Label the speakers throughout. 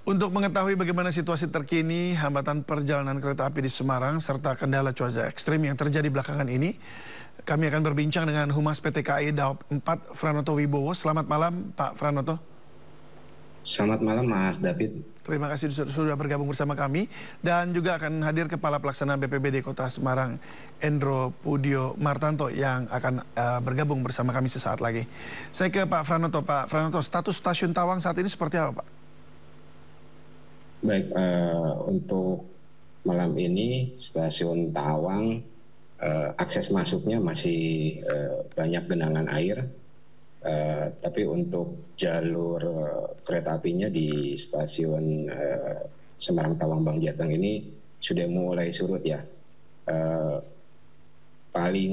Speaker 1: Untuk mengetahui bagaimana situasi terkini, hambatan perjalanan kereta api di Semarang, serta kendala cuaca ekstrim yang terjadi belakangan ini, kami akan berbincang dengan Humas PT KAI Daob 4, Franoto Wibowo. Selamat malam, Pak Franoto.
Speaker 2: Selamat malam, Mas David.
Speaker 1: Terima kasih sudah bergabung bersama kami. Dan juga akan hadir Kepala Pelaksana BPBD Kota Semarang, Endro Pudio Martanto, yang akan bergabung bersama kami sesaat lagi. Saya ke Pak Franoto. Pak Franoto, status stasiun Tawang saat ini seperti apa, Pak?
Speaker 2: Baik, untuk malam ini stasiun Tawang akses masuknya masih banyak genangan air, tapi untuk jalur kereta apinya di stasiun Semarang Tawang Bang Jateng ini sudah mulai surut ya. Paling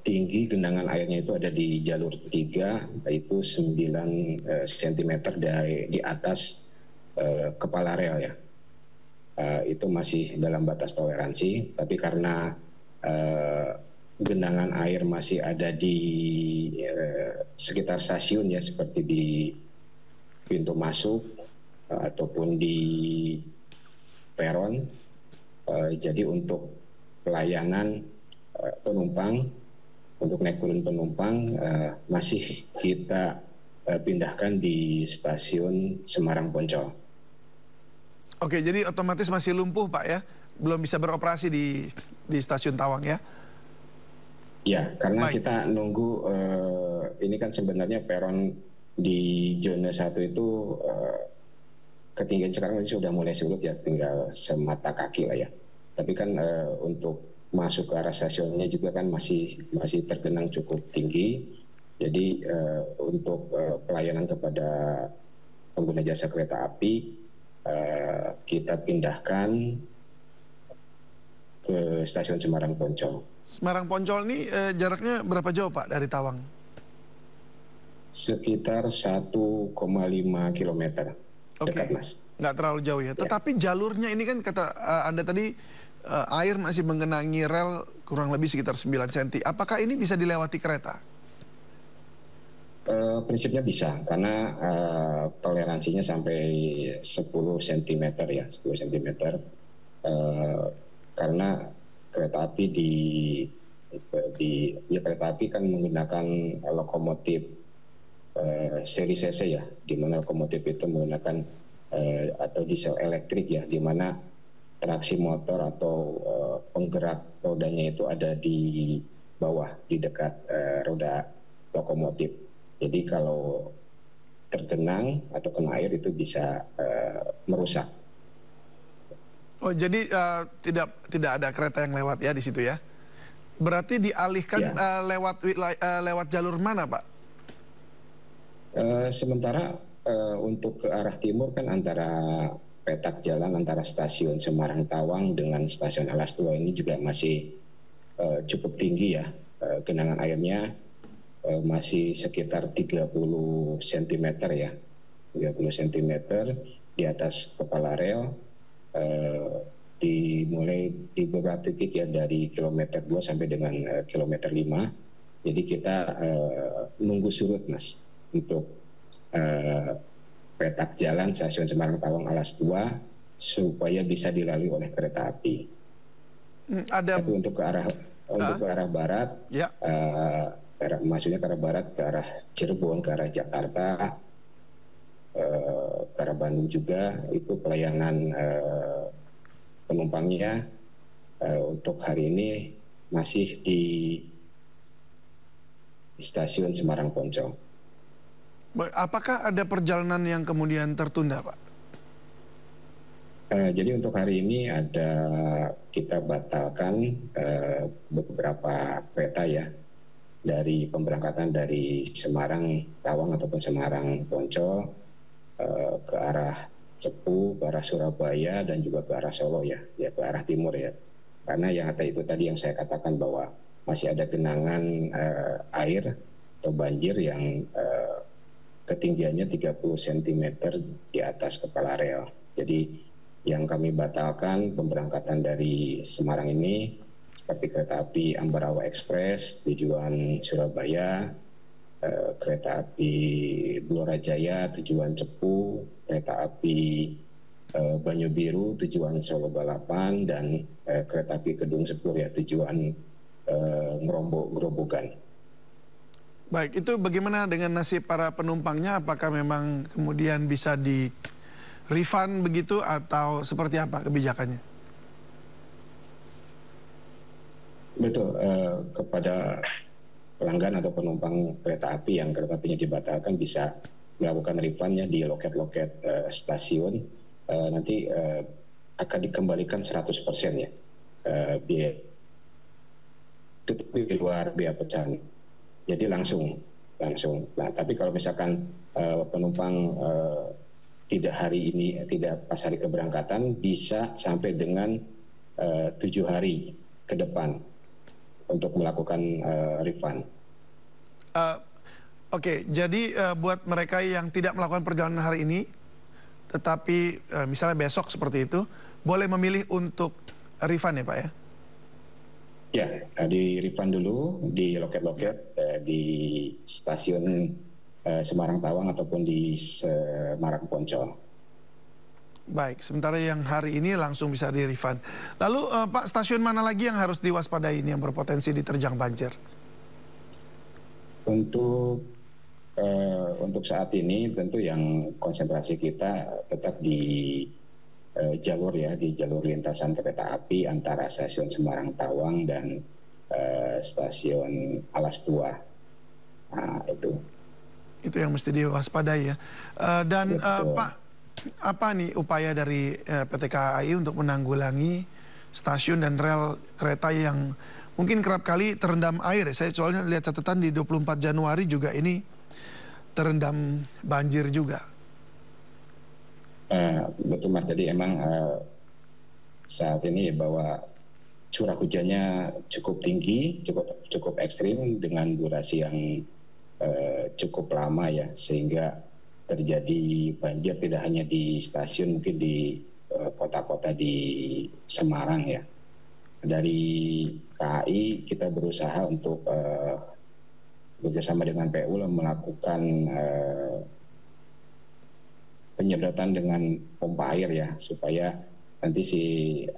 Speaker 2: tinggi genangan airnya itu ada di jalur 3, yaitu 9 cm di atas kepala rel ya. Itu masih dalam batas toleransi, tapi karena genangan air masih ada di sekitar stasiun ya, seperti di pintu masuk ataupun di peron, jadi untuk pelayanan penumpang, untuk naik turun penumpang masih kita pindahkan di stasiun Semarang Poncol.
Speaker 1: Oke, jadi otomatis masih lumpuh, Pak ya? Belum bisa beroperasi di stasiun Tawang ya?
Speaker 2: Ya, karena kita nunggu, ini kan sebenarnya peron di zona 1 itu ketinggian sekarang sudah mulai surut ya, tinggal semata kaki lah ya. Tapi kan untuk masuk ke arah stasiunnya juga kan masih tergenang cukup tinggi. Jadi untuk pelayanan kepada pengguna jasa kereta api, kita pindahkan ke stasiun Semarang Poncol.
Speaker 1: Semarang Poncol ini jaraknya berapa jauh, Pak, dari Tawang?
Speaker 2: Sekitar 1,5 km.
Speaker 1: Oke,
Speaker 2: dekat, Mas.
Speaker 1: Nggak terlalu jauh ya. Tetapi jalurnya ini kan kata Anda tadi, air masih menggenangi rel kurang lebih sekitar 9 cm. Apakah ini bisa dilewati kereta?
Speaker 2: Prinsipnya bisa, karena toleransinya sampai 10 cm ya, 10 cm. Karena kereta api kereta api kan menggunakan lokomotif seri CC ya, di mana lokomotif itu menggunakan atau diesel elektrik ya, di mana traksi motor atau penggerak rodanya itu ada di bawah, di dekat roda lokomotif. Jadi kalau tergenang atau kena air itu bisa merusak.
Speaker 1: Oh, jadi tidak ada kereta yang lewat ya di situ ya? Berarti dialihkan
Speaker 2: Ya.
Speaker 1: lewat jalur mana, Pak?
Speaker 2: Sementara untuk ke arah timur kan antara petak jalan antara stasiun Semarang Tawang dengan stasiun Alas Tua ini juga masih cukup tinggi ya, genangan airnya masih sekitar 30 cm ya, 30 cm di atas kepala rel, dimulai di beberapa titik ya, dari kilometer 2 sampai dengan kilometer 5. Jadi kita nunggu surut, Mas, untuk petak jalan stasiun Semarang Tawang Alas Tua supaya bisa dilalui oleh kereta api. Tapi untuk ke arah barat,
Speaker 1: ya.
Speaker 2: maksudnya ke arah barat, ke arah Cirebon, ke arah Jakarta, ke arah Bandung juga, itu pelayanan penumpangnya untuk hari ini masih di stasiun Semarang Poncol.
Speaker 1: Apakah ada perjalanan yang kemudian tertunda, Pak?
Speaker 2: Jadi untuk hari ini kita batalkan beberapa kereta ya, dari pemberangkatan dari Semarang Tawang ataupun Semarang Poncol ke arah Cepu, ke arah Surabaya, dan juga ke arah Solo ya, ke arah timur ya. Karena yang tadi yang saya katakan bahwa masih ada genangan air atau banjir yang ketinggiannya 30 cm di atas kepala rel. Jadi yang kami batalkan pemberangkatan dari Semarang ini seperti kereta api Ambarawa Express tujuan Surabaya, kereta api Blora Jaya tujuan Cepu, kereta api Banyu Biru tujuan Solo Balapan, dan kereta api Kedung Sepur ya tujuan Grobogan.
Speaker 1: Baik, itu bagaimana dengan nasib para penumpangnya? Apakah memang kemudian bisa di refund begitu atau seperti apa kebijakannya?
Speaker 2: Betul, kepada pelanggan atau penumpang kereta api yang kereta apinya dibatalkan bisa melakukan refundnya di loket-loket stasiun. Nanti akan dikembalikan 100% ya biaya itu di luar biaya pecahan. Jadi langsung. Nah, tapi kalau misalkan penumpang tidak hari ini, tidak pas hari keberangkatan, bisa sampai dengan 7 hari ke depan untuk melakukan refund.
Speaker 1: Oke, jadi buat mereka yang tidak melakukan perjalanan hari ini, tetapi misalnya besok seperti itu, boleh memilih untuk refund ya Pak ya?
Speaker 2: Ya, di refund dulu di loket-loket di stasiun Semarang Tawang ataupun di Semarang Poncol.
Speaker 1: Baik, sementara yang hari ini langsung bisa di refund. Lalu Pak, stasiun mana lagi yang harus diwaspadai ini yang berpotensi diterjang banjir?
Speaker 2: Untuk saat ini tentu yang konsentrasi kita tetap di jalur lintasan kereta api antara stasiun Semarang Tawang dan stasiun Alas Tua. Nah, itu
Speaker 1: yang mesti diwaspadai ya. Pak, apa nih upaya dari PT KAI untuk menanggulangi stasiun dan rel kereta yang mungkin kerap kali terendam air? Saya soalnya lihat catatan di 24 Januari juga ini terendam banjir juga.
Speaker 2: Betul Mas, jadi emang saat ini bahwa curah hujannya cukup tinggi, cukup ekstrim dengan durasi yang cukup lama ya, sehingga terjadi banjir tidak hanya di stasiun, mungkin di kota-kota di Semarang ya. Dari KAI kita berusaha untuk bekerjasama dengan PU melakukan penyedotan dengan pompa air ya, supaya nanti si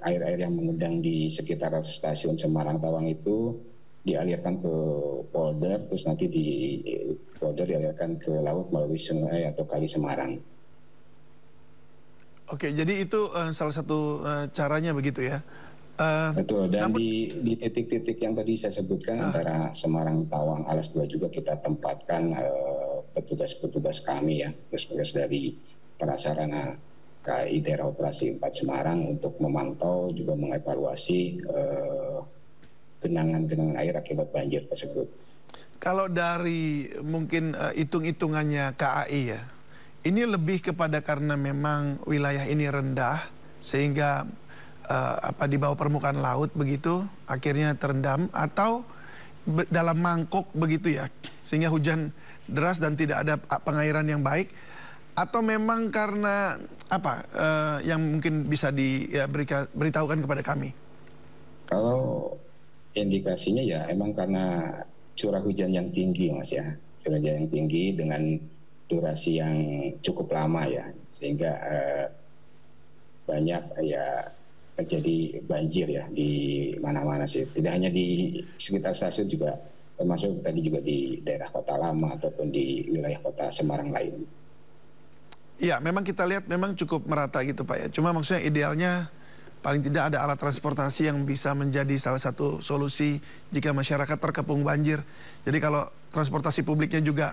Speaker 2: air-air yang mengundang di sekitar stasiun Semarang Tawang itu dialirkan ke polder, terus nanti di polder dialirkan ke laut melalui sungai atau kali Semarang.
Speaker 1: Oke, jadi itu salah satu caranya begitu ya.
Speaker 2: Betul, dan di titik-titik yang tadi saya sebutkan antara Semarang, Tawang, Alas Tua juga kita tempatkan petugas-petugas kami ya, petugas dari prasarana KAI Daerah Operasi 4 Semarang untuk memantau juga mengevaluasi genangan-genangan air akibat banjir tersebut.
Speaker 1: Kalau dari mungkin hitung-hitungannya KAI ya, ini lebih kepada karena memang wilayah ini rendah sehingga di bawah permukaan laut begitu akhirnya terendam, atau dalam mangkok begitu ya sehingga hujan deras dan tidak ada pengairan yang baik, atau memang karena yang mungkin bisa diberitahukan kepada kami?
Speaker 2: Kalau indikasinya ya emang karena curah hujan yang tinggi Mas ya, curah hujan yang tinggi dengan durasi yang cukup lama ya, sehingga banyak ya terjadi banjir ya di mana-mana sih, tidak hanya di sekitar stasiun juga, termasuk tadi juga di daerah Kota Lama ataupun di wilayah Kota Semarang lain.
Speaker 1: Ya, memang kita lihat memang cukup merata gitu Pak ya. Cuma maksudnya idealnya paling tidak ada alat transportasi yang bisa menjadi salah satu solusi jika masyarakat terkepung banjir. Jadi kalau transportasi publiknya juga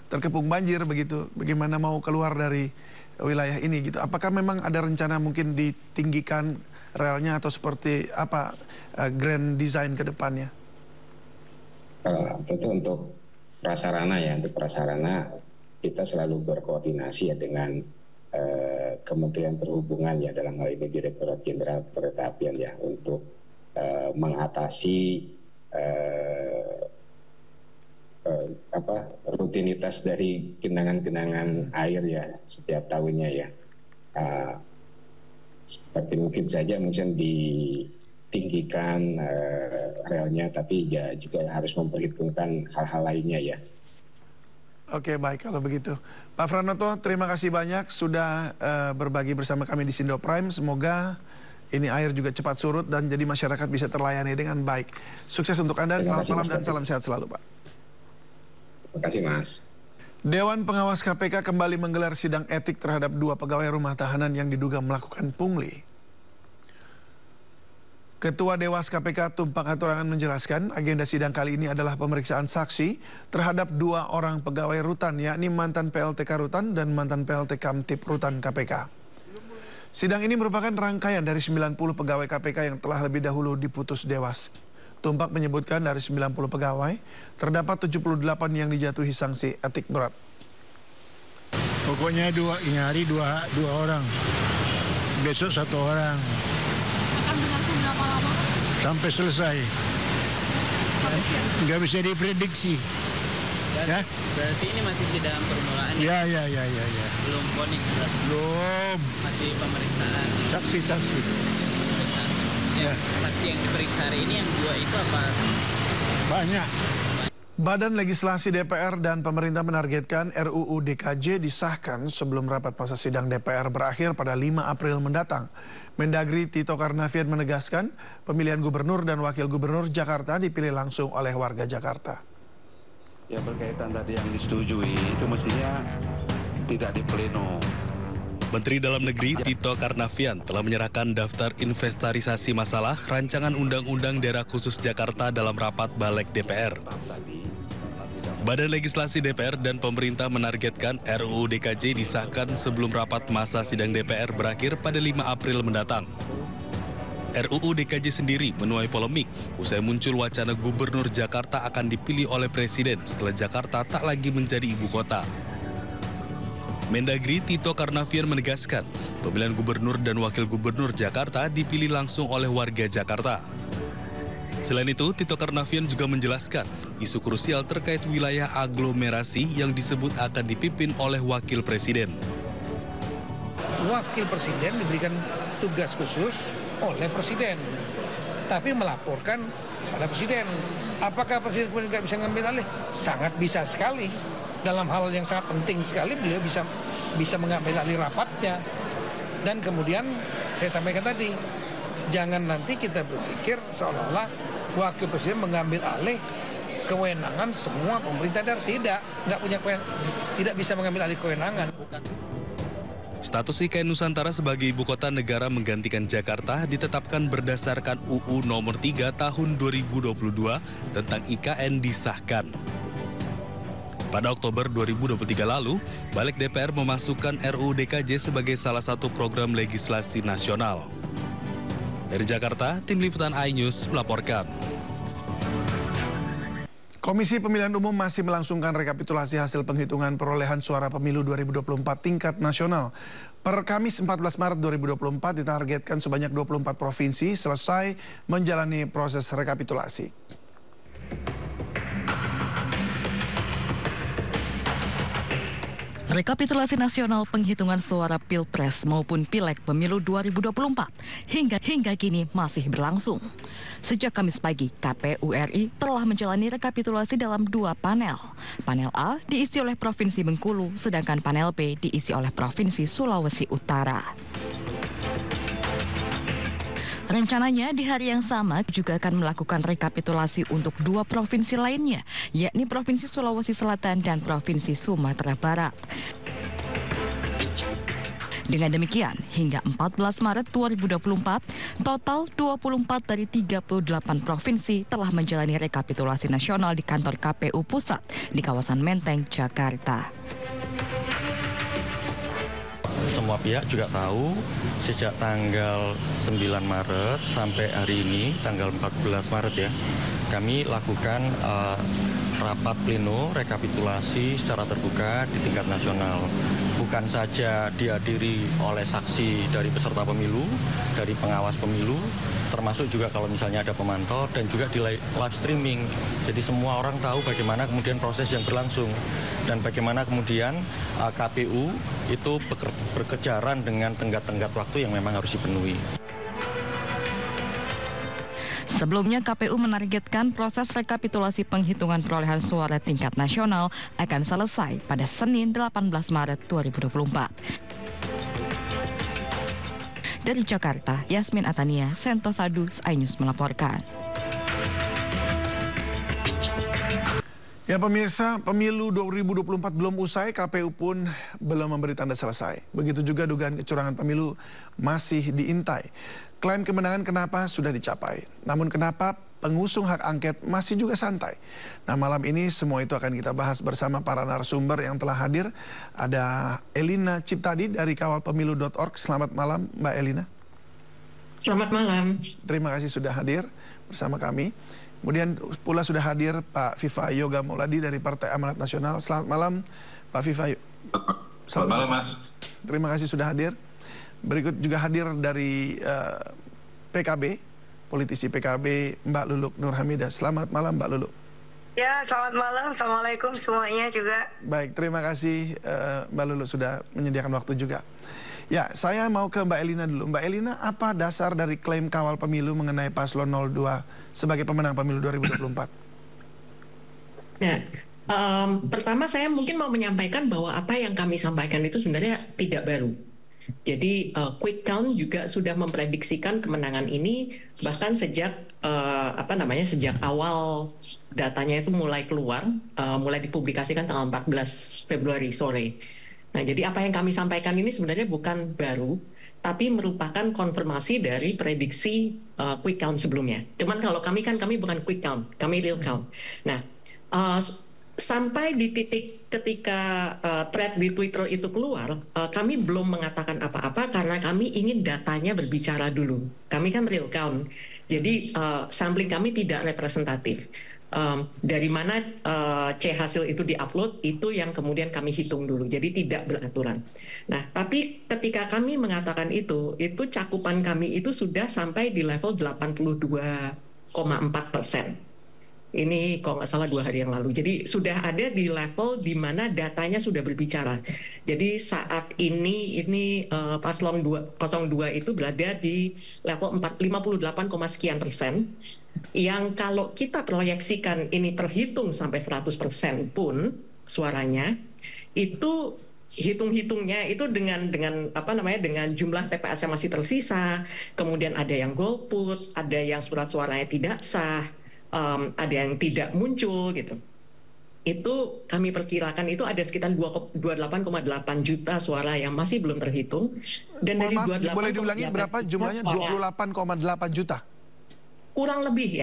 Speaker 1: terkepung banjir begitu, bagaimana mau keluar dari wilayah ini gitu. Apakah memang ada rencana mungkin ditinggikan relnya atau seperti apa grand design ke depannya?
Speaker 2: Tentu untuk prasarana ya, untuk prasarana kita selalu berkoordinasi ya dengan Kementerian Perhubungan ya, dalam hal ini Direktorat Jenderal Kereta-Apian ya, untuk mengatasi rutinitas dari genangan-genangan air ya setiap tahunnya ya. Seperti mungkin saja ditinggikan relnya, tapi ya juga harus memperhitungkan hal-hal lainnya ya.
Speaker 1: Oke, baik kalau begitu. Pak Pranoto, terima kasih banyak sudah berbagi bersama kami di Sindo Prime. Semoga ini air juga cepat surut dan jadi masyarakat bisa terlayani dengan baik. Sukses untuk Anda,
Speaker 2: Terima
Speaker 1: selamat
Speaker 2: kasih,
Speaker 1: malam
Speaker 2: Mas
Speaker 1: dan
Speaker 2: Taufik.
Speaker 1: salam sehat selalu, Pak.
Speaker 2: Terima kasih, Mas.
Speaker 1: Dewan Pengawas KPK kembali menggelar sidang etik terhadap 2 pegawai rumah tahanan yang diduga melakukan pungli. Ketua Dewas KPK Tumpak Hatorangan menjelaskan agenda sidang kali ini adalah pemeriksaan saksi terhadap 2 orang pegawai rutan, yakni mantan PLTK Rutan dan mantan PLT Kamtib Rutan KPK. Sidang ini merupakan rangkaian dari 90 pegawai KPK yang telah lebih dahulu diputus Dewas. Tumpak menyebutkan dari 90 pegawai, terdapat 78 yang dijatuhi sanksi etik berat.
Speaker 3: Pokoknya ini hari dua orang, besok 1 orang.
Speaker 4: Akan berlangsung berapa lama?
Speaker 3: Sampai selesai. Nggak bisa diprediksi. Ya?
Speaker 5: Berarti ini masih sidang permulaan ya?
Speaker 3: Ya.
Speaker 5: Belum vonis berarti?
Speaker 3: Belum.
Speaker 5: Masih pemeriksaan?
Speaker 3: Saksi.
Speaker 5: Pemeriksaan. Ya. Saksi yang diperiksa hari ini yang 2 itu apa?
Speaker 3: Banyak.
Speaker 1: Badan Legislasi DPR dan pemerintah menargetkan RUU DKJ disahkan sebelum rapat masa sidang DPR berakhir pada 5 April mendatang. Mendagri Tito Karnavian menegaskan pemilihan gubernur dan wakil gubernur Jakarta dipilih langsung oleh warga Jakarta.
Speaker 6: Ya, berkaitan tadi yang disetujui itu mestinya tidak di pleno.
Speaker 7: Menteri Dalam Negeri Tito Karnavian telah menyerahkan daftar inventarisasi masalah rancangan Undang-Undang Daerah Khusus Jakarta dalam rapat Balek DPR. Badan Legislasi DPR dan pemerintah menargetkan RUU DKJ disahkan sebelum rapat masa sidang DPR berakhir pada 5 April mendatang. RUU DKJ sendiri menuai polemik usai muncul wacana Gubernur Jakarta akan dipilih oleh Presiden setelah Jakarta tak lagi menjadi ibu kota. Mendagri Tito Karnavian menegaskan pemilihan gubernur dan wakil gubernur Jakarta dipilih langsung oleh warga Jakarta. Selain itu, Tito Karnavian juga menjelaskan isu krusial terkait wilayah aglomerasi yang disebut akan dipimpin oleh wakil presiden.
Speaker 8: Wakil presiden diberikan tugas khusus oleh presiden, tapi melaporkan pada presiden. Apakah presiden kemudian tidak bisa ngambil alih? Sangat bisa sekali. Dalam hal yang sangat penting sekali beliau bisa mengambil alih rapatnya. Dan kemudian saya sampaikan tadi, jangan nanti kita berpikir seolah-olah wakil presiden mengambil alih kewenangan semua pemerintah daerah. Nggak punya tidak bisa mengambil alih kewenangan.
Speaker 7: Status IKN Nusantara sebagai ibu kota negara menggantikan Jakarta ditetapkan berdasarkan UU Nomor 3 Tahun 2022 tentang IKN disahkan. Pada Oktober 2023 lalu, Balik DPR memasukkan RUU DKJ sebagai salah satu program legislasi nasional. Dari Jakarta, Tim Liputan iNews melaporkan.
Speaker 1: Komisi Pemilihan Umum masih melangsungkan rekapitulasi hasil penghitungan perolehan suara pemilu 2024 tingkat nasional. Per Kamis 14 Maret 2024 ditargetkan sebanyak 24 provinsi selesai menjalani proses rekapitulasi.
Speaker 4: Rekapitulasi nasional penghitungan suara Pilpres maupun Pileg Pemilu 2024 hingga kini masih berlangsung. Sejak Kamis pagi, KPU RI telah menjalani rekapitulasi dalam 2 panel. Panel A diisi oleh Provinsi Bengkulu, sedangkan panel B diisi oleh Provinsi Sulawesi Utara. Rencananya di hari yang sama juga akan melakukan rekapitulasi untuk 2 provinsi lainnya, yakni Provinsi Sulawesi Selatan dan Provinsi Sumatera Barat. Dengan demikian, hingga 14 Maret 2024, total 24 dari 38 provinsi telah menjalani rekapitulasi nasional di kantor KPU Pusat di kawasan Menteng, Jakarta.
Speaker 9: Semua pihak juga tahu sejak tanggal 9 Maret sampai hari ini tanggal 14 Maret ya, kami lakukan rapat pleno rekapitulasi secara terbuka di tingkat nasional. Bukan saja dihadiri oleh saksi dari peserta pemilu, dari pengawas pemilu, termasuk juga kalau misalnya ada pemantau dan juga di live streaming. Jadi semua orang tahu bagaimana kemudian proses yang berlangsung dan bagaimana kemudian KPU itu berkejaran dengan tenggat-tenggat waktu yang memang harus dipenuhi.
Speaker 4: Sebelumnya KPU menargetkan proses rekapitulasi penghitungan perolehan suara tingkat nasional akan selesai pada Senin 18 Maret 2024. Dari Jakarta, Yasmin Atania, Sentosadu, iNews melaporkan.
Speaker 1: Ya pemirsa, pemilu 2024 belum usai, KPU pun belum memberi tanda selesai. Begitu juga dugaan kecurangan pemilu masih diintai. Klaim kemenangan kenapa sudah dicapai, namun kenapa pengusung hak angket masih juga santai. Nah malam ini semua itu akan kita bahas bersama para narasumber yang telah hadir. Ada Elina Ciptadi dari kawalpemilu.org. Selamat malam Mbak Elina.
Speaker 10: Selamat malam.
Speaker 1: Terima kasih sudah hadir bersama kami. Kemudian pula sudah hadir Pak Viva Yoga Mauladi dari Partai Amanat Nasional. Selamat malam Pak Viva.
Speaker 11: Selamat malam Mas.
Speaker 1: Terima kasih sudah hadir. Berikut juga hadir dari PKB, politisi PKB Mbak Luluk Nurhamidah. Selamat malam Mbak Luluk.
Speaker 12: Ya, selamat malam. Assalamualaikum semuanya juga.
Speaker 1: Baik, terima kasih Mbak Luluk sudah menyediakan waktu juga. Ya, saya mau ke Mbak Elina dulu. Mbak Elina, apa dasar dari klaim kawal pemilu mengenai paslon 02 sebagai pemenang pemilu 2024?
Speaker 10: Nah, pertama saya mungkin mau menyampaikan bahwa apa yang kami sampaikan itu sebenarnya tidak baru. Jadi quick count juga sudah memprediksikan kemenangan ini bahkan sejak sejak awal datanya itu mulai keluar, mulai dipublikasikan tanggal 14 Februari sore. Nah, jadi apa yang kami sampaikan ini sebenarnya bukan baru, tapi merupakan konfirmasi dari prediksi quick count sebelumnya. Cuman kalau kami bukan quick count, kami real count. Nah, sampai di titik ketika thread di Twitter itu keluar, kami belum mengatakan apa-apa karena kami ingin datanya berbicara dulu. Kami kan real count, jadi sampling kami tidak representatif. Dari mana C hasil itu diupload itu yang kemudian kami hitung dulu, jadi tidak beraturan. Nah, tapi ketika kami mengatakan itu cakupan kami itu sudah sampai di level 82,4%. Ini kalau nggak salah 2 hari yang lalu. Jadi sudah ada di level di mana datanya sudah berbicara. Jadi saat ini paslon 02 itu berada di level 58, sekian persen. Yang kalau kita proyeksikan ini terhitung sampai 100% pun suaranya itu hitung-hitungnya itu dengan jumlah TPS yang masih tersisa, kemudian ada yang golput, ada yang surat suaranya tidak sah, ada yang tidak muncul gitu. Itu kami perkirakan itu ada sekitar 28,8 juta suara yang masih belum terhitung. Dan dari 28,8
Speaker 1: boleh diulangi berapa jumlahnya? 28,8 juta.
Speaker 10: Kurang lebih.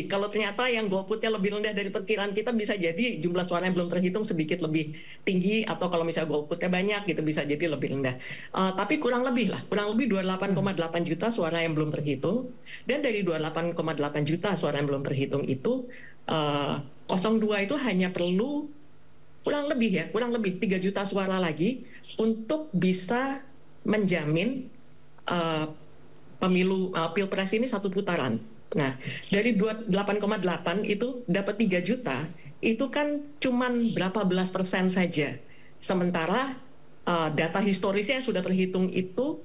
Speaker 10: Kalau ternyata yang golputnya lebih rendah dari perkiraan kita, bisa jadi jumlah suara yang belum terhitung sedikit lebih tinggi, atau kalau misalnya golputnya banyak gitu bisa jadi lebih rendah. Tapi kurang lebih 28,8 juta suara yang belum terhitung. Dan dari 28,8 juta suara yang belum terhitung itu 02 itu hanya perlu kurang lebih 3 juta suara lagi untuk bisa menjamin pilpres ini satu putaran. Nah, dari 8,8 itu dapat 3 juta, itu kan cuman berapa belas persen saja. Sementara data historisnya yang sudah terhitung itu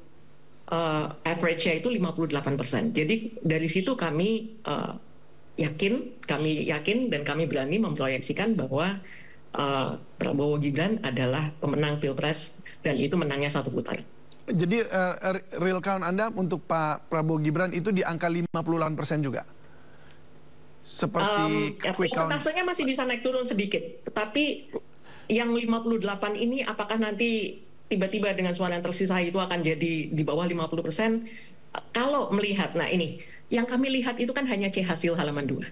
Speaker 10: average-nya itu 58%. Jadi dari situ kami yakin dan kami berani memproyeksikan bahwa Prabowo Gibran adalah pemenang pilpres dan itu menangnya satu putaran.
Speaker 1: Jadi real count Anda untuk Pak Prabowo Gibran itu di angka 58% juga? Seperti quick count?
Speaker 10: Persentasenya masih bisa naik turun sedikit. Tetapi yang 58 ini apakah nanti tiba-tiba dengan suara yang tersisa itu akan jadi di bawah 50%? Kalau melihat, nah ini, yang kami lihat itu kan hanya C hasil halaman 2.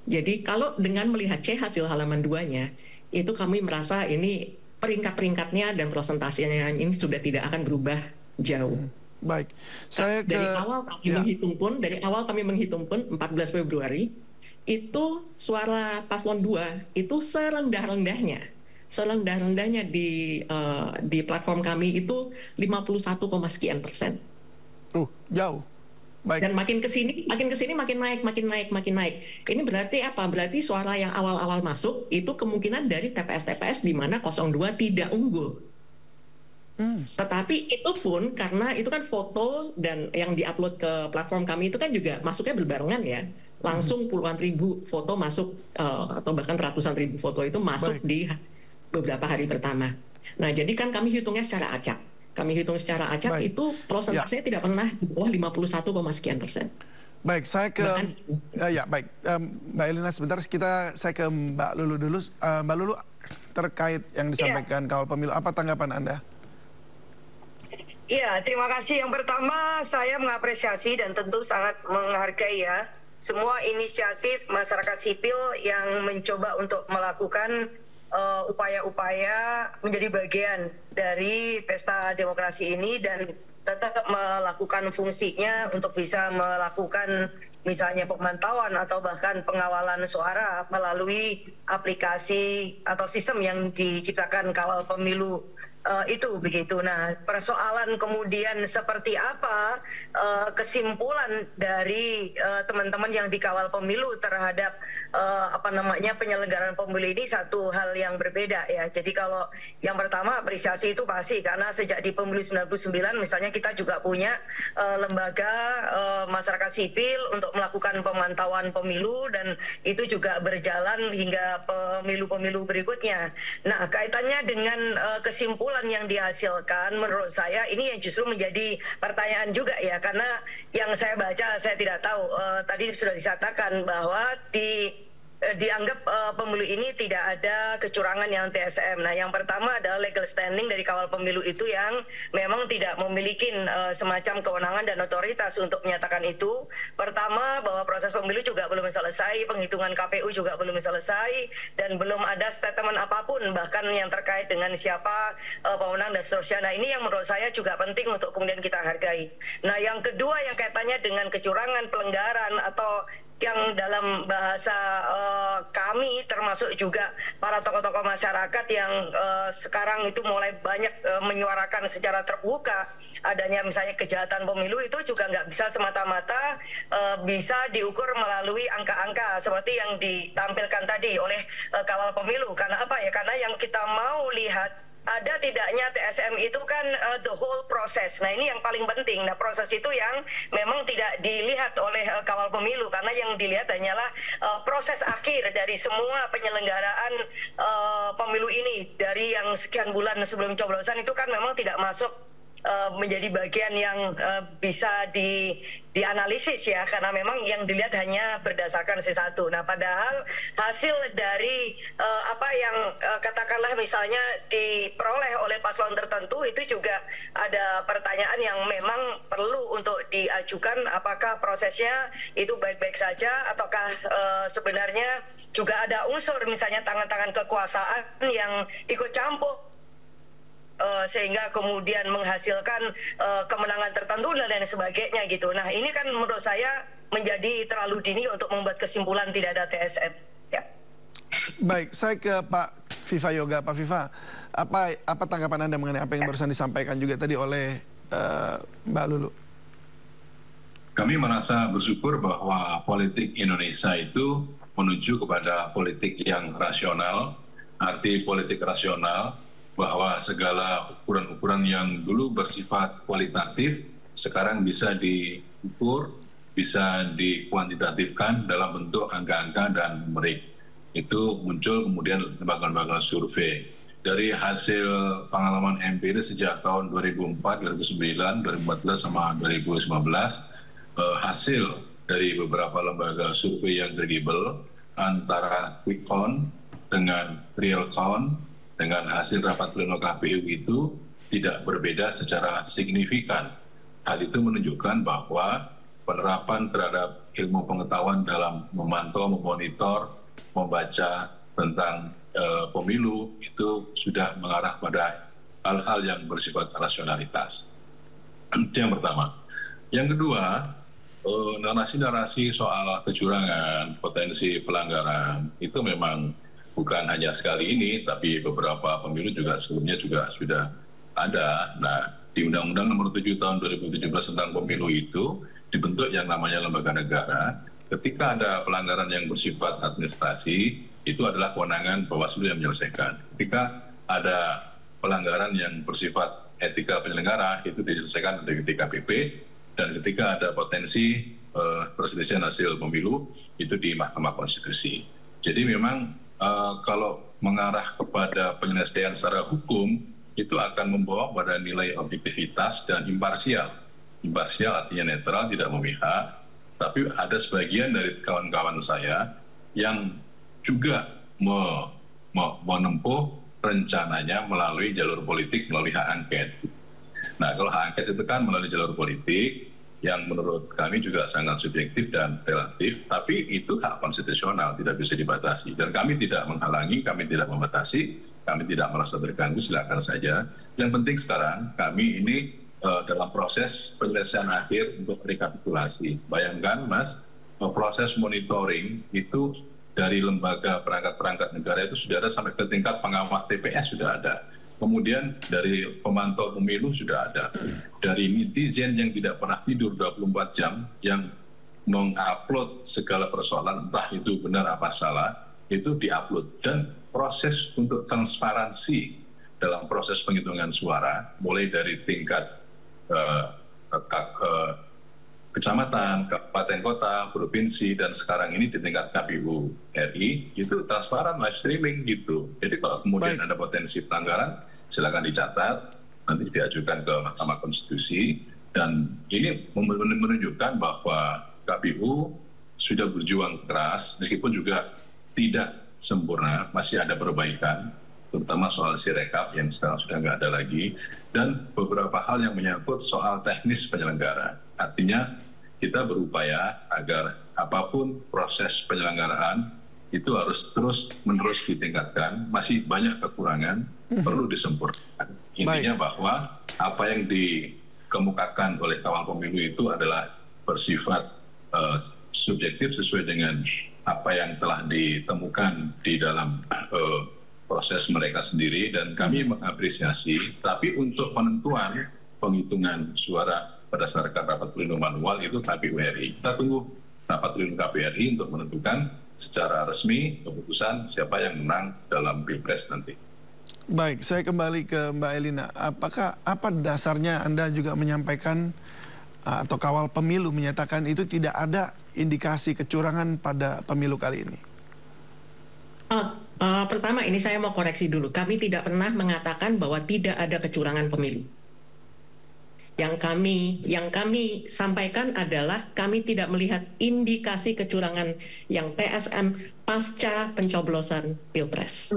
Speaker 10: Jadi kalau dengan melihat C hasil halaman 2-nya, itu kami merasa ini peringkat-peringkatnya dan presentasinya ini sudah tidak akan berubah jauh.
Speaker 1: Baik, saya
Speaker 10: dari awal kami menghitung pun 14 Februari itu suara paslon 2 itu serendah-rendahnya di platform kami itu 51, sekian persen.
Speaker 1: Jauh. Baik.
Speaker 10: Dan makin kesini makin naik. Ini berarti apa? Berarti suara yang awal-awal masuk itu kemungkinan dari TPS-TPS di mana 02 tidak unggul. Tetapi itu pun karena itu kan foto dan yang diupload ke platform kami itu kan juga masuknya berbarengan ya. Langsung puluhan ribu foto masuk atau bahkan ratusan ribu foto itu masuk di beberapa hari pertama. Nah, jadi kan kami hitungnya secara acak. Kami hitung secara acak itu prosentasenya tidak pernah di bawah 51,sekian%.
Speaker 1: Baik, saya ke Mbak Elina sebentar, saya ke Mbak Lulu dulu. Mbak Lulu, terkait yang disampaikan Kawal Pemilu, apa tanggapan Anda?
Speaker 12: Iya, terima kasih. Yang pertama, saya mengapresiasi dan tentu sangat menghargai ya semua inisiatif masyarakat sipil yang mencoba untuk melakukan upaya-upaya menjadi bagian dari pesta demokrasi ini dan tetap melakukan fungsinya untuk bisa melakukan misalnya pemantauan atau bahkan pengawalan suara melalui aplikasi atau sistem yang diciptakan Kawal Pemilu itu begitu. Nah, persoalan kemudian seperti apa kesimpulan dari teman-teman yang dikawal pemilu terhadap penyelenggaraan pemilu ini satu hal yang berbeda ya. Jadi kalau yang pertama apresiasi itu pasti karena sejak di pemilu 99 misalnya kita juga punya lembaga masyarakat sipil untuk melakukan pemantauan pemilu dan itu juga berjalan hingga pemilu-pemilu berikutnya. Nah, kaitannya dengan kesimpulan yang dihasilkan menurut saya ini yang justru menjadi pertanyaan juga ya, karena yang saya baca saya tidak tahu tadi sudah disatakan bahwa dianggap pemilu ini tidak ada kecurangan yang TSM. Nah, yang pertama adalah legal standing dari Kawal Pemilu itu yang memang tidak memiliki semacam kewenangan dan otoritas untuk menyatakan itu. Pertama, bahwa proses pemilu juga belum selesai, penghitungan KPU juga belum selesai, dan belum ada statement apapun bahkan yang terkait dengan siapa pemenang dan seterusnya. Nah, ini yang menurut saya juga penting untuk kemudian kita hargai. Nah, yang kedua yang kaitannya dengan kecurangan, pelanggaran atau yang dalam bahasa kami termasuk juga para tokoh-tokoh masyarakat yang sekarang itu mulai banyak menyuarakan secara terbuka adanya misalnya kejahatan pemilu itu juga nggak bisa semata-mata bisa diukur melalui angka-angka seperti yang ditampilkan tadi oleh Kawal Pemilu. Karena apa ya? Karena yang kita mau lihat ada tidaknya TSM itu kan the whole process. Nah, ini yang paling penting. Nah, proses itu yang memang tidak dilihat oleh Kawal Pemilu karena yang dilihat hanyalah proses akhir dari semua penyelenggaraan pemilu ini dari yang sekian bulan sebelum coblosan itu kan memang tidak masuk menjadi bagian yang bisa dianalisis ya, karena memang yang dilihat hanya berdasarkan C1. Nah, padahal hasil dari apa yang katakanlah misalnya diperoleh oleh paslon tertentu itu juga ada pertanyaan yang memang perlu untuk diajukan, apakah prosesnya itu baik-baik saja ataukah sebenarnya juga ada unsur misalnya tangan-tangan kekuasaan yang ikut campur sehingga kemudian menghasilkan kemenangan tertentu dan lain sebagainya gitu. Nah, ini kan menurut saya menjadi terlalu dini untuk membuat kesimpulan tidak ada TSM. Ya.
Speaker 1: Baik, saya ke Pak Viva Yoga. Pak Viva, apa tanggapan Anda mengenai apa yang barusan disampaikan juga tadi oleh Mbak Lulu?
Speaker 11: Kami merasa bersyukur bahwa politik Indonesia itu menuju kepada politik yang rasional. Arti politik rasional bahwa segala ukuran-ukuran yang dulu bersifat kualitatif sekarang bisa diukur, bisa dikuantitatifkan dalam bentuk angka-angka dan numerik. Itu muncul kemudian lembaga-lembaga survei. Dari hasil pengalaman empiris sejak tahun 2004, 2009, 2014 sama 2015, hasil dari beberapa lembaga survei yang kredibel antara quick count dengan real count dengan hasil rapat pleno KPU itu tidak berbeda secara signifikan. Hal itu menunjukkan bahwa penerapan terhadap ilmu pengetahuan dalam memantau, memonitor, membaca tentang pemilu itu sudah mengarah pada hal-hal yang bersifat rasionalitas. Itu yang pertama. Yang kedua, narasi-narasi soal kecurangan, potensi pelanggaran itu memang bukan hanya sekali ini, tapi beberapa pemilu juga sebelumnya juga sudah ada. Nah, di Undang-Undang Nomor 7 Tahun 2017 tentang Pemilu itu dibentuk yang namanya lembaga negara. Ketika ada pelanggaran yang bersifat administrasi, itu adalah kewenangan Bawaslu yang menyelesaikan. Ketika ada pelanggaran yang bersifat etika penyelenggara itu diselesaikan di DKPP, dan ketika ada potensi perselisihan hasil pemilu itu di Mahkamah Konstitusi. Jadi memang kalau mengarah kepada penyelesaian secara hukum itu akan membawa pada nilai objektivitas dan imparsial. Imparsial artinya netral, tidak memihak, tapi ada sebagian dari kawan-kawan saya yang juga menempuh rencananya melalui jalur politik, melalui hak angket. Nah, kalau hak angket itu kan melalui jalur politik, yang menurut kami juga sangat subjektif dan relatif, tapi itu hak konstitusional, tidak bisa dibatasi. Dan kami tidak menghalangi, kami tidak membatasi, kami tidak merasa terganggu, silakan saja. Yang penting sekarang, kami ini dalam proses penyelesaian akhir untuk rekapitulasi. Bayangkan, Mas, proses monitoring itu dari lembaga perangkat-perangkat negara itu sudah ada sampai ke tingkat pengawas TPS sudah ada. Kemudian dari pemantau pemilu sudah ada. Dari netizen yang tidak pernah tidur 24 jam, yang mengupload segala persoalan, entah itu benar apa salah, itu diupload. Dan proses untuk transparansi dalam proses penghitungan suara, mulai dari tingkat kecamatan, kabupaten kota, provinsi, dan sekarang ini di tingkat KPU RI, itu transparan, live streaming gitu. Jadi kalau kemudian ada potensi pelanggaran, silakan dicatat, nanti diajukan ke Mahkamah Konstitusi, dan ini menunjukkan bahwa KPU sudah berjuang keras, meskipun juga tidak sempurna, masih ada perbaikan, terutama soal Sirekap yang sekarang sudah nggak ada lagi, dan beberapa hal yang menyangkut soal teknis penyelenggara. Artinya kita berupaya agar apapun proses penyelenggaraan itu harus terus-menerus ditingkatkan, masih banyak kekurangan, perlu disempurnakan. Intinya bahwa apa yang dikemukakan oleh kawal pemilu itu adalah bersifat subjektif sesuai dengan apa yang telah ditemukan di dalam proses mereka sendiri, dan kami mengapresiasi. Tapi untuk penentuan penghitungan suara berdasarkan rapat pleno manual itu KPU RI. Kita tunggu rapat pleno KPU RI untuk menentukan secara resmi keputusan siapa yang menang dalam Pilpres nanti.
Speaker 1: Baik, saya kembali ke Mbak Elina. Apa dasarnya Anda juga menyampaikan atau kawal pemilu menyatakan itu tidak ada indikasi kecurangan pada pemilu kali ini?
Speaker 10: Pertama, ini saya mau koreksi dulu. Kami tidak pernah mengatakan bahwa tidak ada kecurangan pemilu. Yang kami sampaikan adalah kami tidak melihat indikasi kecurangan yang TSM pasca pencoblosan Pilpres.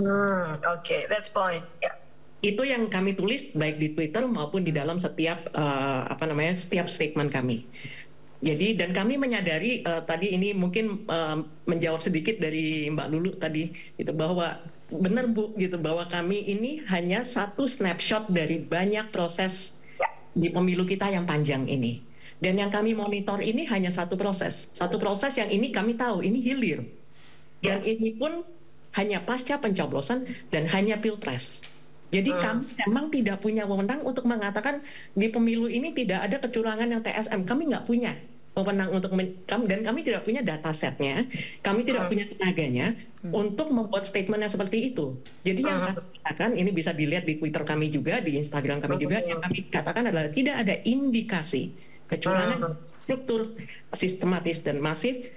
Speaker 12: Oke, that's point. Yeah.
Speaker 10: Itu yang kami tulis baik di Twitter maupun di dalam setiap setiap statement kami. Jadi, dan kami menyadari tadi ini mungkin menjawab sedikit dari Mbak Lulu tadi itu, bahwa benar Bu gitu, bahwa kami ini hanya satu snapshot dari banyak proses di pemilu kita yang panjang ini. Dan yang kami monitor ini hanya satu proses yang ini kami tahu ini hilir. Dan ini pun hanya pasca pencoblosan dan hanya Pilpres. Jadi kami memang tidak punya wewenang untuk mengatakan di pemilu ini tidak ada kecurangan yang TSM. Kami nggak punya wewenang untuk dan kami tidak punya datasetnya, kami tidak punya tenaganya untuk membuat statement yang seperti itu. Jadi yang kami katakan, ini bisa dilihat di Twitter kami juga, di Instagram kami juga, yang kami katakan adalah tidak ada indikasi kecurangan struktur sistematis dan masif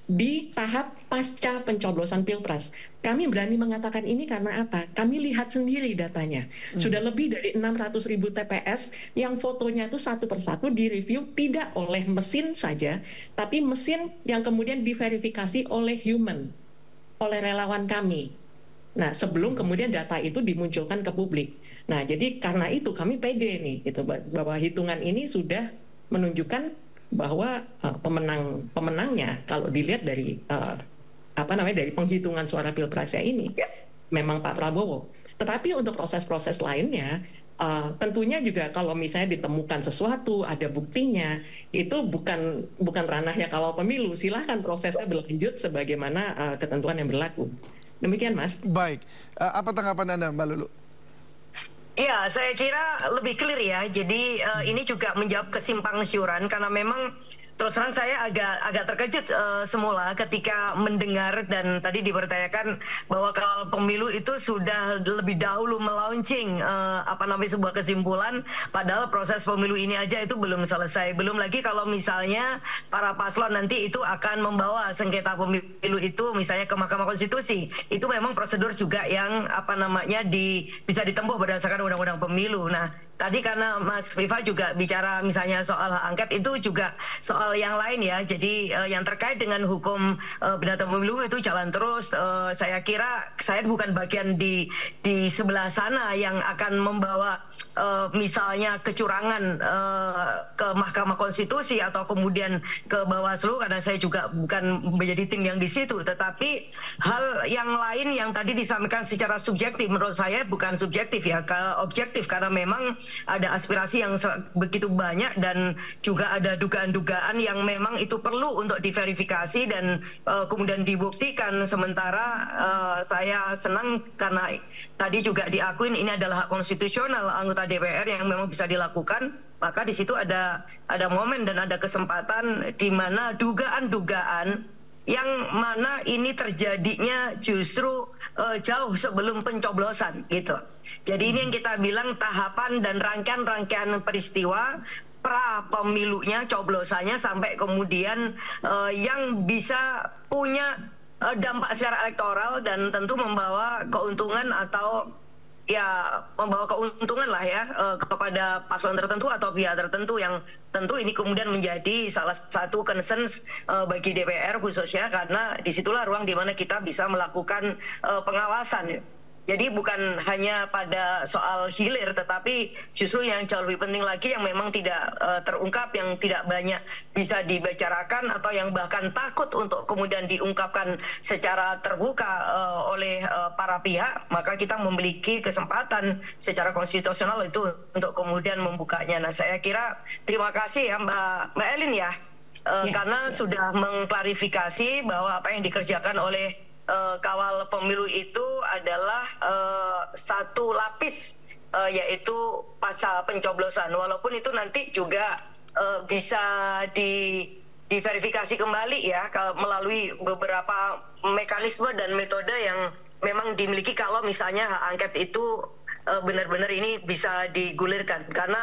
Speaker 10: di tahap pasca pencoblosan Pilpres. Kami berani mengatakan ini karena apa? Kami lihat sendiri datanya. Sudah lebih dari 600.000 TPS yang fotonya itu satu persatu direview tidak oleh mesin saja, tapi mesin yang kemudian diverifikasi oleh human, oleh relawan kami. Nah, sebelum kemudian data itu dimunculkan ke publik. Nah, jadi karena itu kami pede nih, gitu, bahwa hitungan ini sudah menunjukkan bahwa pemenangnya kalau dilihat dari dari penghitungan suara Pilpresnya ini memang Pak Prabowo. Tetapi untuk proses-proses lainnya tentunya juga kalau misalnya ditemukan sesuatu, ada buktinya, itu bukan ranahnya kawal pemilu. Silahkan prosesnya berlanjut sebagaimana ketentuan yang berlaku. Demikian, Mas.
Speaker 1: Baik, apa tanggapan Anda, Mbak Lulu?
Speaker 12: Ya, saya kira lebih clear ya. Jadi ini juga menjawab kesimpang siuran karena memang terus terang saya agak terkejut semula ketika mendengar dan tadi dipertanyakan bahwa kalau pemilu itu sudah lebih dahulu melaunching sebuah kesimpulan, padahal proses pemilu ini aja itu belum selesai. Belum lagi kalau misalnya para paslon nanti itu akan membawa sengketa pemilu itu misalnya ke Mahkamah Konstitusi. Itu memang prosedur juga yang bisa ditempuh berdasarkan Undang-Undang Pemilu. Nah, tadi karena Mas Viva juga bicara misalnya soal hak angket, itu juga soal yang lain ya. Jadi yang terkait dengan hukum pidana pemilu itu jalan terus. Saya kira saya bukan bagian di sebelah sana yang akan membawa misalnya kecurangan ke Mahkamah Konstitusi atau kemudian ke Bawaslu, karena saya juga bukan menjadi tim yang di situ. Tetapi hal yang lain yang tadi disampaikan secara subjektif, menurut saya bukan subjektif ya, objektif, karena memang ada aspirasi yang begitu banyak dan juga ada dugaan-dugaan yang memang itu perlu untuk diverifikasi dan kemudian dibuktikan. Sementara saya senang karena tadi juga diakuin ini adalah hak konstitusional anggota DPR yang memang bisa dilakukan, maka di situ ada momen dan ada kesempatan di mana dugaan-dugaan yang mana ini terjadinya justru jauh sebelum pencoblosan gitu. Jadi ini yang kita bilang tahapan dan rangkaian-rangkaian peristiwa pra pemilunya, coblosannya, sampai kemudian yang bisa punya dampak secara elektoral dan tentu membawa keuntungan atau ya membawa keuntungan lah ya kepada paslon tertentu atau pihak tertentu, yang tentu ini kemudian menjadi salah satu concern bagi DPR khususnya, karena disitulah ruang di mana kita bisa melakukan pengawasan. Jadi bukan hanya pada soal hilir, tetapi justru yang jauh lebih penting lagi yang memang tidak terungkap, yang tidak banyak bisa dibicarakan atau yang bahkan takut untuk kemudian diungkapkan secara terbuka oleh para pihak, maka kita memiliki kesempatan secara konstitusional itu untuk kemudian membukanya. Nah, saya kira terima kasih ya Mbak Elin ya, karena sudah mengklarifikasi bahwa apa yang dikerjakan oleh kawal pemilu itu adalah satu lapis, yaitu pasal pencoblosan, walaupun itu nanti juga bisa diverifikasi kembali ya melalui beberapa mekanisme dan metode yang memang dimiliki kalau misalnya hak angket itu benar-benar ini bisa digulirkan. Karena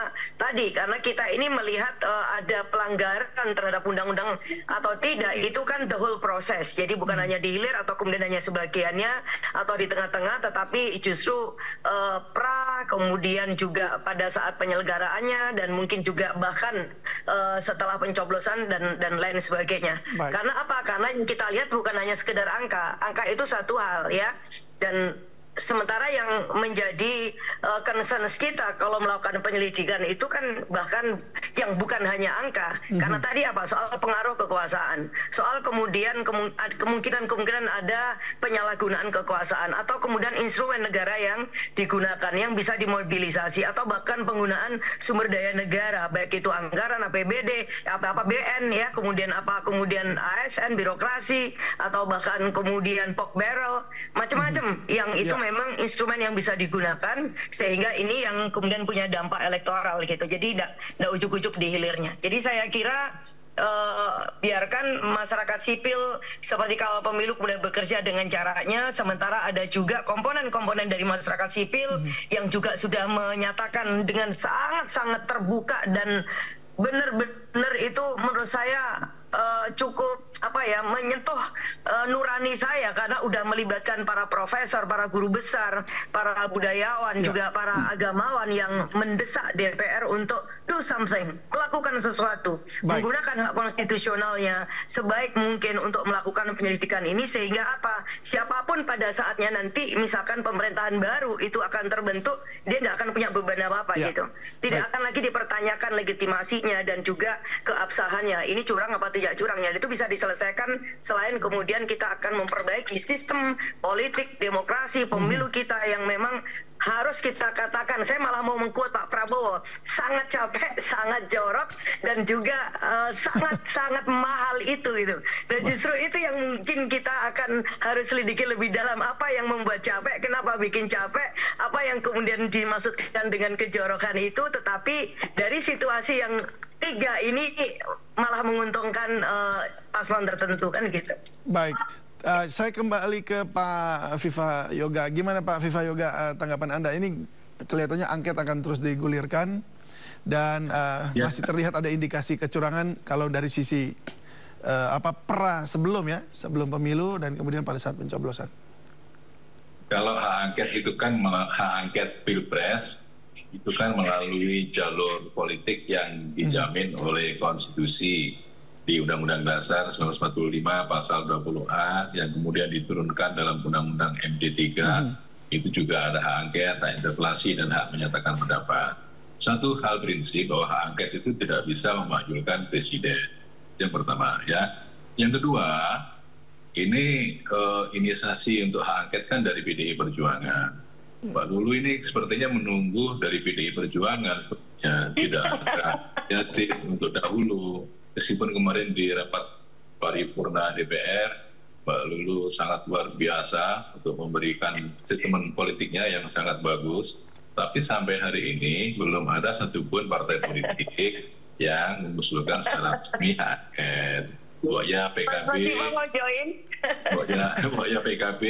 Speaker 12: kita ini melihat ada pelanggaran terhadap undang-undang atau tidak, itu kan the whole process. Jadi bukan hanya di hilir atau kemudian hanya sebagiannya atau di tengah-tengah, tetapi justru kemudian juga pada saat penyelenggaraannya dan mungkin juga bahkan setelah pencoblosan dan lain sebagainya. Baik. Karena apa? Karena yang kita lihat bukan hanya sekedar angka itu satu hal ya, dan sementara yang menjadi concern kita kalau melakukan penyelidikan itu kan bahkan yang bukan hanya angka, karena tadi soal pengaruh kekuasaan, soal kemudian kemungkinan ada penyalahgunaan kekuasaan atau kemudian instrumen negara yang digunakan yang bisa dimobilisasi atau bahkan penggunaan sumber daya negara, baik itu anggaran, APBD, APBN ya, kemudian ASN, birokrasi, atau bahkan kemudian pork barrel, macam-macam yang itu memang instrumen yang bisa digunakan, sehingga ini yang kemudian punya dampak elektoral gitu. Jadi tidak ujuk-ujuk di hilirnya. Jadi saya kira biarkan masyarakat sipil seperti kawal pemilu kemudian bekerja dengan caranya, sementara ada juga komponen-komponen dari masyarakat sipil yang juga sudah menyatakan dengan sangat-sangat terbuka dan benar-benar itu menurut saya cukup menyentuh nurani saya, karena udah melibatkan para profesor, para guru besar, para budayawan, juga para agamawan yang mendesak DPR untuk do something, melakukan sesuatu, menggunakan hak konstitusionalnya sebaik mungkin untuk melakukan penyelidikan ini, sehingga siapapun pada saatnya nanti misalkan pemerintahan baru itu akan terbentuk, dia nggak akan punya beban apa-apa gitu, tidak akan lagi dipertanyakan legitimasinya dan juga keabsahannya, ini curang apa tidak curangnya, itu bisa diselesaikan selain kemudian kita akan memperbaiki sistem politik demokrasi pemilu kita yang memang harus kita katakan, saya malah mau mengkuat Pak Prabowo, sangat capek, sangat jorok, dan juga sangat mahal itu. Dan justru itu yang mungkin kita akan harus selidiki lebih dalam, apa yang membuat capek, kenapa bikin capek, apa yang kemudian dimaksudkan dengan kejorokan itu, tetapi dari situasi yang tiga ini malah menguntungkan paslon tertentu kan gitu.
Speaker 1: Baik. Saya kembali ke Pak Viva Yoga. Gimana Pak Viva Yoga tanggapan Anda? Ini kelihatannya angket akan terus digulirkan dan masih terlihat ada indikasi kecurangan kalau dari sisi sebelum pemilu dan kemudian pada saat pencoblosan.
Speaker 11: Kalau hak angket itu kan hak angket Pilpres, itu kan melalui jalur politik yang dijamin oleh konstitusi di Undang-Undang Dasar 1945 pasal 20A yang kemudian diturunkan dalam Undang-Undang MD3. Itu juga ada hak angket, hak interpelasi, dan hak menyatakan pendapat. Satu hal prinsip bahwa hak angket itu tidak bisa memakzulkan presiden. Yang pertama ya. Yang kedua, ini inisiasi untuk hak angket kan dari PDI Perjuangan. Pak Lulu ini sepertinya menunggu dari PDI Perjuangan, sepertinya tidak ada inisiatif untuk dahulu. Meskipun kemarin di rapat paripurna DPR, Mbak Lulu sangat luar biasa untuk memberikan statement politiknya yang sangat bagus, tapi sampai hari ini belum ada satupun partai politik yang mengusulkan secara resmi angket. Buaya PKB, buaya PKB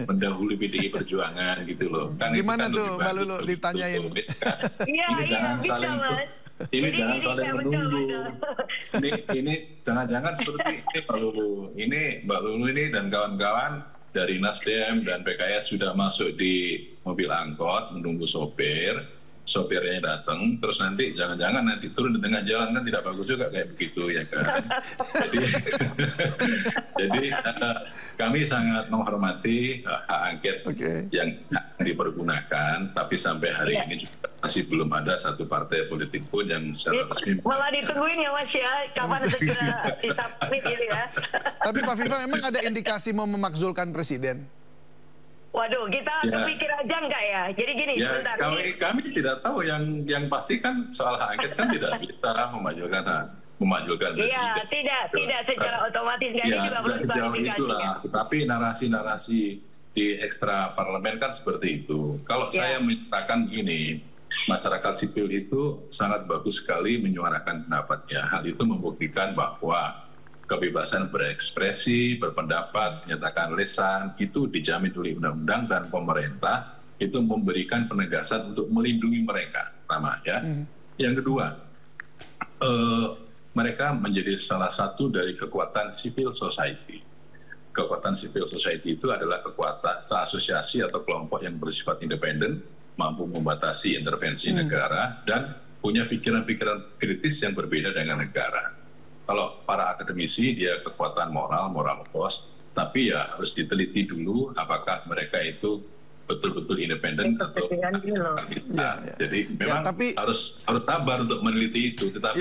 Speaker 11: mendahului PDI Perjuangan gitu loh. Kan
Speaker 1: gimana
Speaker 11: kan
Speaker 1: tuh Mbak Lulu ditanyain?
Speaker 12: Iya, bisa Mas.
Speaker 11: Ini jangan saling menunggu. Ini jangan-jangan seperti ini Mbak Lulu. Mbak Lulu ini dan kawan-kawan dari Nasdem dan PKS sudah masuk di mobil angkot menunggu sopirnya datang, terus nanti jangan-jangan nanti turun di tengah jalan, kan tidak bagus juga kayak begitu ya kan. Jadi kami sangat menghormati hak angket yang dipergunakan, tapi sampai hari ini juga masih belum ada satu partai politik pun yang secara resmi.
Speaker 12: Malah ditungguin ya Mas ya, kapan segera disubmit gitu ya.
Speaker 1: Tapi Pak Viva, emang ada indikasi mau memakzulkan presiden?
Speaker 12: Waduh, kita kepikir aja enggak ya? Jadi gini, sebentar.
Speaker 11: Kami tidak tahu, yang pasti kan soal hak angket kan tidak bisa memakzulkan presiden.
Speaker 12: Iya, tidak secara otomatis, ini juga perlu klarifikasi.
Speaker 11: Tetapi narasi-narasi di ekstra parlemen kan seperti itu. Kalau saya menyatakan begini, masyarakat sipil itu sangat bagus sekali menyuarakan pendapatnya. Hal itu membuktikan bahwa kebebasan berekspresi, berpendapat, menyatakan lisan, itu dijamin oleh undang-undang dan pemerintah itu memberikan penegasan untuk melindungi mereka. Pertama ya. Yang kedua, mereka menjadi salah satu dari kekuatan civil society. Kekuatan civil society itu adalah kekuatan asosiasi atau kelompok yang bersifat independen, mampu membatasi intervensi negara, dan punya pikiran-pikiran kritis yang berbeda dengan negara. Kalau para akademisi, dia kekuatan moral pos, tapi ya harus diteliti dulu apakah mereka itu betul-betul independen atau bisa. Jadi memang harus sabar untuk meneliti itu. Tetapi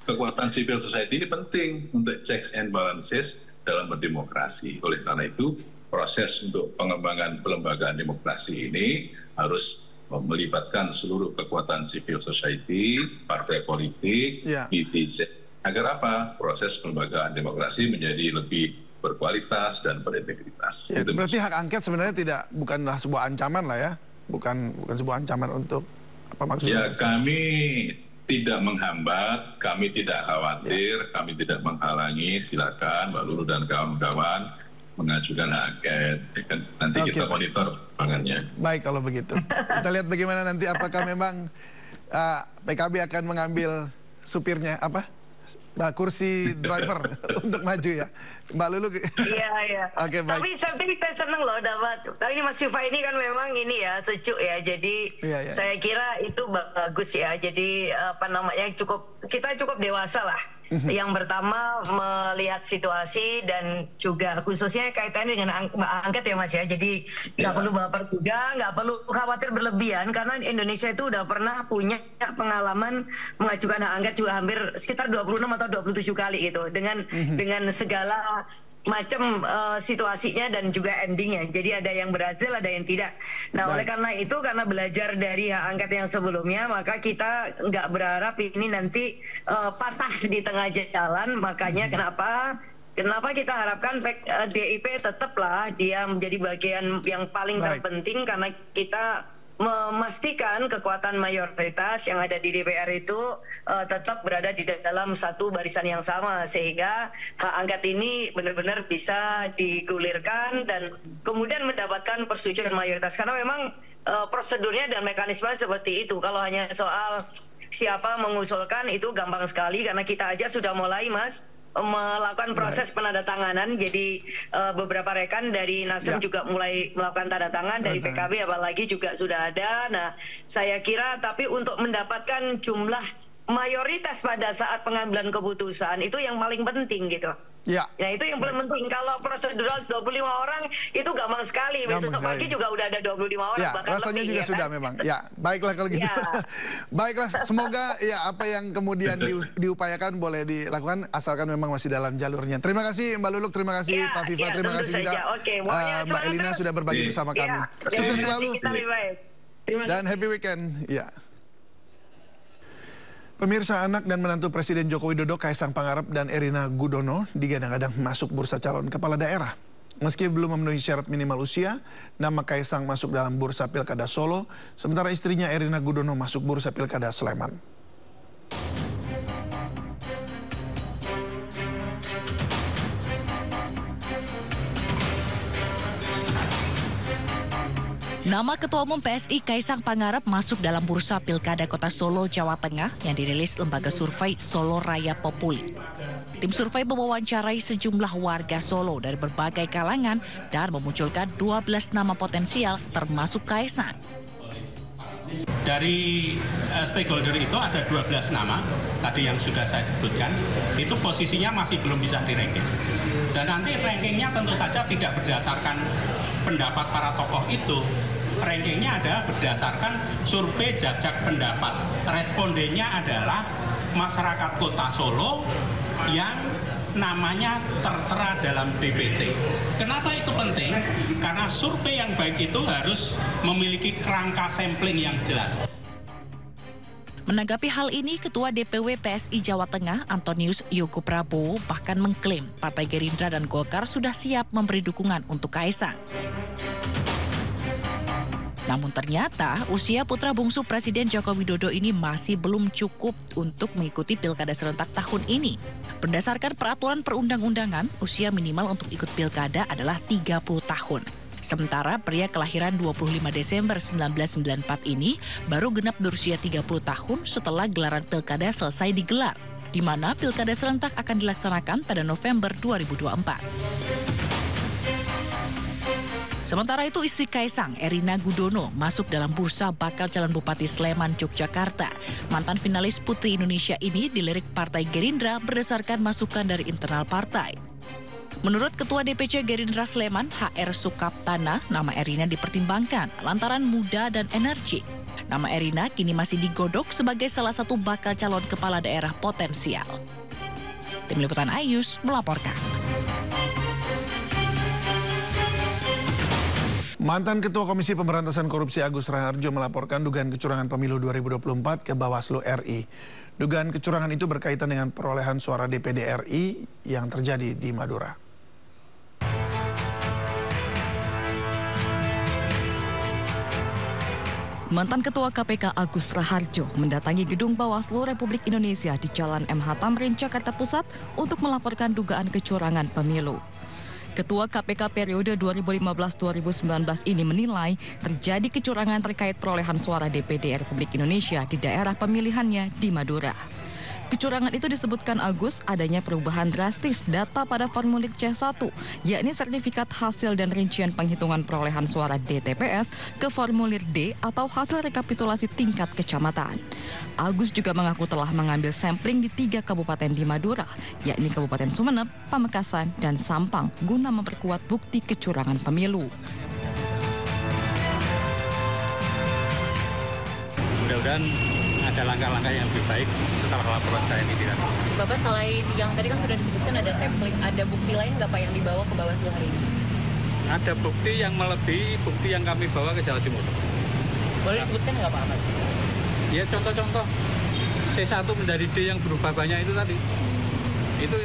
Speaker 11: kekuatan civil society ini penting untuk checks and balances dalam berdemokrasi. Oleh karena itu, proses untuk pengembangan pelembagaan demokrasi ini harus melibatkan seluruh kekuatan civil society, partai politik, netizen. Agar apa? Proses pelembagaan demokrasi menjadi lebih berkualitas dan berintegritas.
Speaker 1: Ya, berarti hak angket sebenarnya bukanlah sebuah ancaman lah ya, bukan sebuah ancaman untuk apa maksudnya?
Speaker 11: Ya, kami tidak menghambat, kami tidak khawatir, kami tidak menghalangi. Silakan Mbak Lulu dan kawan-kawan mengajukan hak angket. Nanti kita monitor perkembangannya.
Speaker 1: Baik kalau begitu. Kita lihat bagaimana nanti apakah memang PKB akan mengambil supirnya kursi driver untuk maju ya, Mbak Lulu.
Speaker 12: Iya.
Speaker 1: Oke, baik.
Speaker 12: Tapi saya senang loh dapat. Tapi ini Mas Viva ini kan memang ini ya sejuk ya. Jadi saya kira itu bagus ya. Jadi kita cukup dewasa lah. Yang pertama melihat situasi dan juga khususnya kaitannya dengan angket ya Mas ya. Jadi nggak perlu baper juga, nggak perlu khawatir berlebihan karena Indonesia itu udah pernah punya pengalaman mengajukan hak angket juga hampir sekitar 26 atau 27 kali gitu dengan segala macam situasinya dan juga endingnya. Jadi ada yang berhasil, ada yang tidak. Nah, oleh karena itu, karena belajar dari hak angket yang sebelumnya, maka kita nggak berharap ini nanti patah di tengah jalan. Makanya kenapa kita harapkan DIP tetaplah dia menjadi bagian yang paling terpenting, karena kita memastikan kekuatan mayoritas yang ada di DPR itu tetap berada di dalam satu barisan yang sama, sehingga hak angket ini benar-benar bisa digulirkan dan kemudian mendapatkan persetujuan mayoritas. Karena memang prosedurnya dan mekanisme seperti itu. Kalau hanya soal siapa mengusulkan itu gampang sekali, karena kita aja sudah mulai, Mas, melakukan proses penandatanganan. Jadi beberapa rekan dari Nasdem juga mulai melakukan tanda tangan, dari PKB apalagi juga sudah ada. Nah, saya kira tapi untuk mendapatkan jumlah mayoritas pada saat pengambilan keputusan itu yang paling penting gitu.
Speaker 1: Ya.
Speaker 12: Nah, itu yang paling penting. Kalau prosedural 25 orang itu gampang sekali. Besok pagi juga udah ada 25 orang,
Speaker 1: ya,
Speaker 12: bahkan
Speaker 1: rasanya
Speaker 12: lebih,
Speaker 1: juga
Speaker 12: ya
Speaker 1: sudah
Speaker 12: kan?
Speaker 1: memang. Ya, baiklah kalau gitu. Baiklah, semoga ya apa yang kemudian diupayakan boleh dilakukan asalkan memang masih dalam jalurnya. Terima kasih Mbak Luluk, terima kasih Pak Viva, terima kasih juga Mbak Elina sudah berbagi bersama kami. Sukses selalu. Dan happy weekend. Ya. Pemirsa, anak dan menantu Presiden Joko Widodo, Kaisang Pangarep dan Erina Gudono digadang-gadang masuk bursa calon kepala daerah. Meski belum memenuhi syarat minimal usia, nama Kaisang masuk dalam bursa Pilkada Solo, sementara istrinya Erina Gudono masuk bursa Pilkada Sleman.
Speaker 13: Nama Ketua Umum PSI Kaisang Pangarep masuk dalam bursa Pilkada Kota Solo, Jawa Tengah yang dirilis lembaga survei Solo Raya Populi. Tim survei mewawancarai sejumlah warga Solo dari berbagai kalangan dan memunculkan 12 nama potensial termasuk Kaisang.
Speaker 14: Dari stakeholder itu ada 12 nama, tadi yang sudah saya sebutkan, itu posisinya masih belum bisa di-ranking. Dan nanti rankingnya tentu saja tidak berdasarkan pendapat para tokoh itu. Rankingnya ada berdasarkan survei jajak pendapat. Respondennya adalah masyarakat Kota Solo yang namanya tertera dalam DPT. Kenapa itu penting? Karena survei yang baik itu harus memiliki kerangka sampling yang jelas.
Speaker 13: Menanggapi hal ini, Ketua DPW PSI Jawa Tengah, Antonius Yogo Prabowo, bahkan mengklaim Partai Gerindra dan Golkar sudah siap memberi dukungan untuk Kaisang. Namun ternyata usia putra bungsu Presiden Joko Widodo ini masih belum cukup untuk mengikuti Pilkada serentak tahun ini. Berdasarkan peraturan perundang-undangan, usia minimal untuk ikut Pilkada adalah 30 tahun. Sementara pria kelahiran 25 Desember 1994 ini baru genap berusia 30 tahun setelah gelaran Pilkada selesai digelar, di mana Pilkada serentak akan dilaksanakan pada November 2024. Sementara itu istri Kaisang, Erina Gudono, masuk dalam bursa bakal calon Bupati Sleman, Yogyakarta. Mantan finalis Putri Indonesia ini dilirik Partai Gerindra berdasarkan masukan dari internal partai. Menurut Ketua DPC Gerindra Sleman, HR Sukaptana, nama Erina dipertimbangkan lantaran muda dan energi. Nama Erina kini masih digodok sebagai salah satu bakal calon kepala daerah potensial. Tim Liputan iNews melaporkan.
Speaker 1: Mantan Ketua Komisi Pemberantasan Korupsi Agus Raharjo melaporkan dugaan kecurangan pemilu 2024 ke Bawaslu RI. Dugaan kecurangan itu berkaitan dengan perolehan suara DPD RI yang terjadi di Madura.
Speaker 4: Mantan Ketua KPK Agus Raharjo mendatangi gedung Bawaslu Republik Indonesia di Jalan MH Tamrin, Jakarta Pusat untuk melaporkan dugaan kecurangan pemilu. Ketua KPK periode 2015-2019 ini menilai terjadi kecurangan terkait perolehan suara DPD Republik Indonesia di daerah pemilihannya di Madura. Kecurangan itu disebutkan Agus adanya perubahan drastis data pada formulir C1, yakni sertifikat hasil dan rincian penghitungan perolehan suara DTPS ke formulir D atau hasil rekapitulasi tingkat kecamatan. Agus juga mengaku telah mengambil sampling di 3 kabupaten di Madura, yakni Kabupaten Sumeneb, Pamekasan, dan Sampang, guna memperkuat bukti kecurangan pemilu.
Speaker 5: Mudah-mudahan
Speaker 14: ada langkah-langkah yang lebih baik setelah laporan saya ini dilakukan.
Speaker 15: Bapak, selain yang tadi kan sudah disebutkan ada sampling, ada bukti lain nggak Pak yang dibawa ke Bawaslu hari ini?
Speaker 14: Ada bukti yang melebihi bukti yang kami bawa ke Jawa Timur.
Speaker 15: Boleh disebutkan nggak Pak Ahmad?
Speaker 14: Ya contoh-contoh C1 menjadi D yang berubah banyak itu tadi. Itu